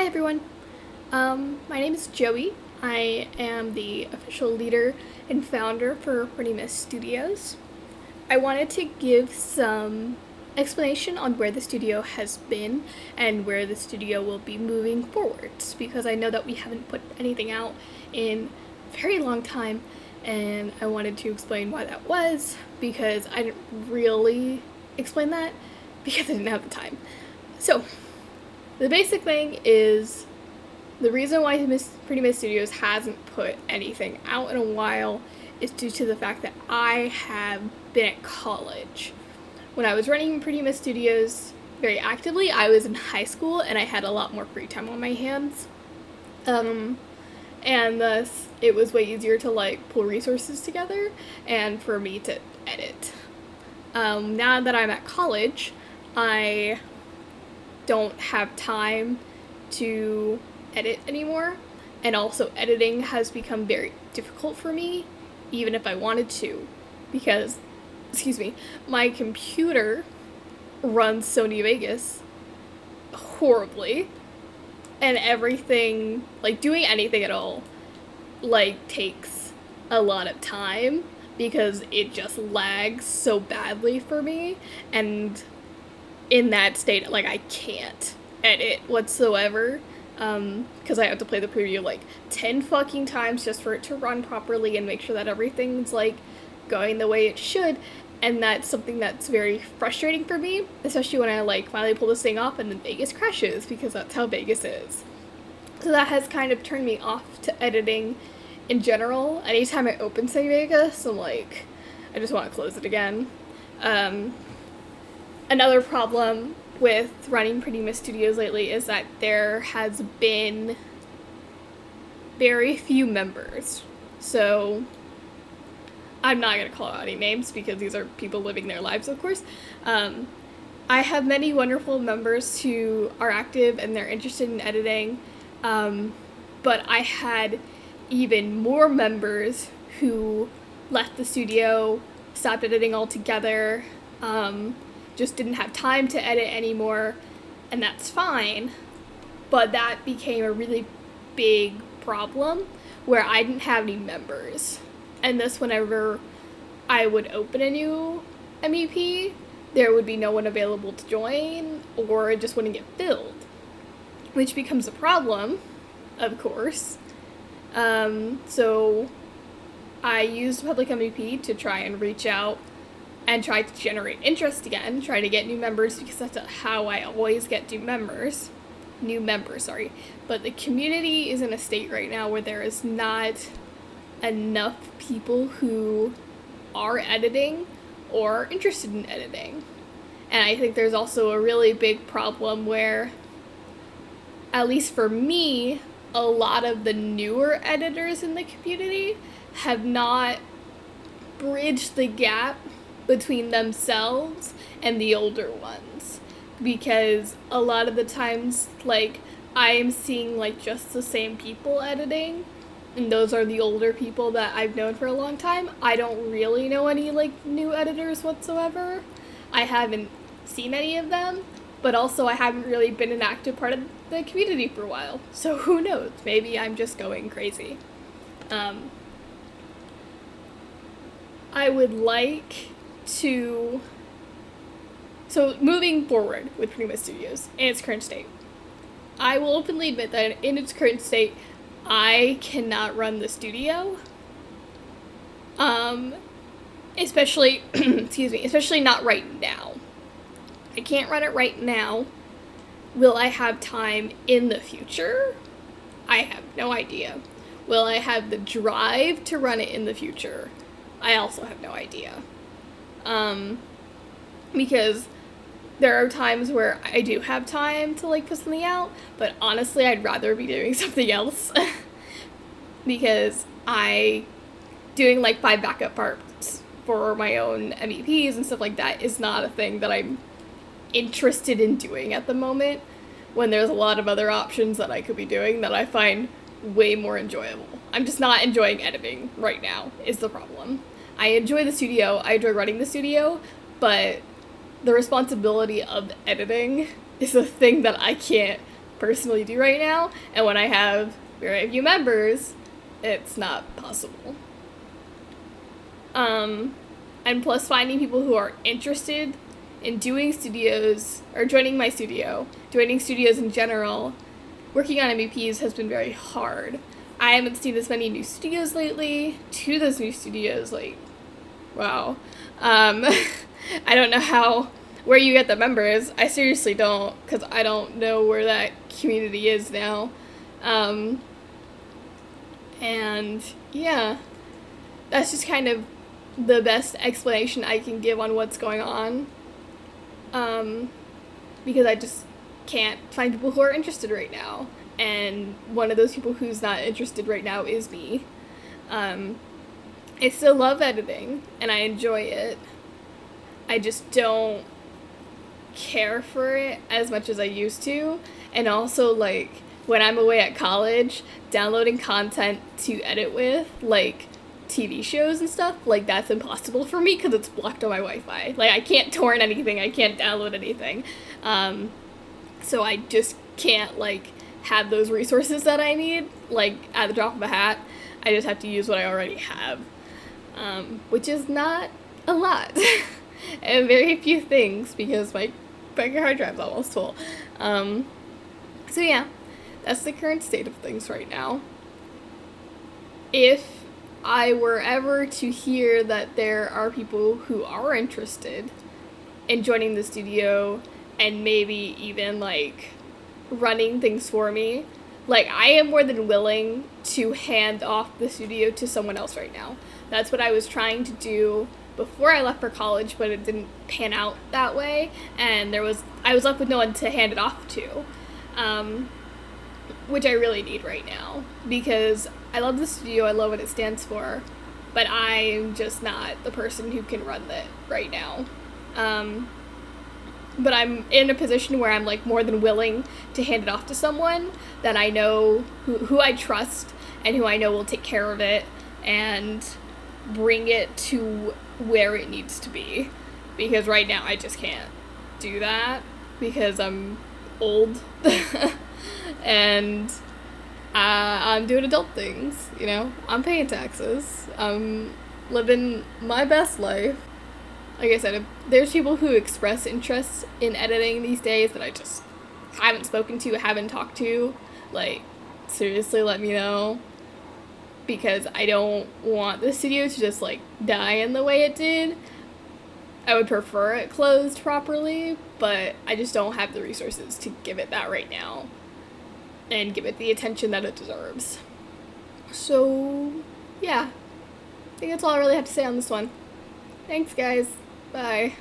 Hi everyone. My name is Joey. I am the official leader and founder for Pretty Miss Studios. I wanted to give some explanation on where the studio has been and where the studio will be moving forwards because I know that we haven't put anything out in a very long time, and I wanted to explain why that was because I didn't really explain that because I didn't have the time. So, the basic thing is the reason why Pretty Miss Studios hasn't put anything out in a while is due to the fact that I have been at college. When I was running Pretty Miss Studios very actively, I was in high school and I had a lot more free time on my hands. And thus, it was way easier to pull resources together and for me to edit. Now that I'm at college, I don't have time to edit anymore, and also editing has become very difficult for me even if I wanted to because my computer runs Sony Vegas horribly, and everything, doing anything at all, takes a lot of time because it just lags so badly for me, and in that state, I can't edit whatsoever, because I have to play the preview 10 fucking times just for it to run properly and make sure that everything's going the way it should, and that's something that's very frustrating for me, especially when I finally pull this thing off and then Vegas crashes, because that's how Vegas is. So that has kind of turned me off to editing in general. Anytime I open Sony Vegas, I'm I just want to close it again. Another problem with running Pretty Miss Studios lately is that there has been very few members. So I'm not going to call out any names because these are people living their lives, of course. I have many wonderful members who are active and they're interested in editing, but I had even more members who left the studio, stopped editing altogether, just didn't have time to edit anymore, and that's fine, but that became a really big problem where I didn't have any members. And thus, whenever I would open a new MEP, there would be no one available to join, or it just wouldn't get filled, which becomes a problem, of course. So I used Public MEP to try and reach out and try to generate interest again, try to get new members, because that's how I always get new members. But the community is in a state right now where there is not enough people who are editing or interested in editing. And I think there's also a really big problem where, at least for me, a lot of the newer editors in the community have not bridged the gap between themselves and the older ones, because a lot of the times I am seeing just the same people editing, and those are the older people that I've known for a long time. I don't really know any new editors whatsoever. I haven't seen any of them, but also I haven't really been an active part of the community for a while, so who knows, maybe I'm just going crazy. I would like to... So, moving forward with Pretty Miss Studios in its current state, I will openly admit that in its current state, I cannot run the studio. Especially not right now. I can't run it right now. Will I have time in the future? I have no idea. Will I have the drive to run it in the future? I also have no idea. Because there are times where I do have time to put something out, but honestly I'd rather be doing something else. Because doing 5 backup parts for my own MEPs and stuff like that is not a thing that I'm interested in doing at the moment, when there's a lot of other options that I could be doing that I find way more enjoyable. I'm just not enjoying editing right now, is the problem. I enjoy the studio, I enjoy running the studio, but the responsibility of editing is a thing that I can't personally do right now, and when I have very few members, it's not possible. And plus finding people who are interested in doing studios, or joining my studio, joining studios in general, working on MVPs has been very hard. I haven't seen as many new studios lately. 2 of those new studios, like, wow. I don't know where you get the members. I seriously don't, because I don't know where that community is now. And yeah, that's just kind of the best explanation I can give on what's going on. Because I just can't find people who are interested right now. And one of those people who's not interested right now is me. I still love editing, and I enjoy it. I just don't care for it as much as I used to. And also, like, when I'm away at college, downloading content to edit with, like, TV shows and stuff, like, that's impossible for me because it's blocked on my Wi-Fi. Like, I can't torrent anything, I can't download anything. So I just can't, like, have those resources that I need, like, at the drop of a hat. I just have to use what I already have, which is not a lot. And very few things, because my hard drive's almost full. So yeah, that's the current state of things right now. If I were ever to hear that there are people who are interested in joining the studio and maybe even, like, running things for me, like, I am more than willing to hand off the studio to someone else right now. That's what I was trying to do before I left for college, but it didn't pan out that way, and I was left with no one to hand it off to, which I really need right now, because I love the studio, I love what it stands for, but I'm just not the person who can run it right now. But I'm in a position where I'm, like, more than willing to hand it off to someone that I know, who I trust, and who I know will take care of it and bring it to where it needs to be. Because right now I just can't do that because I'm old and I'm doing adult things, you know? I'm paying taxes. I'm living my best life. Like I said, there's people who express interest in editing these days that I just haven't spoken to, haven't talked to. Like, seriously, let me know. Because I don't want the studio to just, like, die in the way it did. I would prefer it closed properly, but I just don't have the resources to give it that right now. And give it the attention that it deserves. So, yeah. I think that's all I really have to say on this one. Thanks, guys. Bye.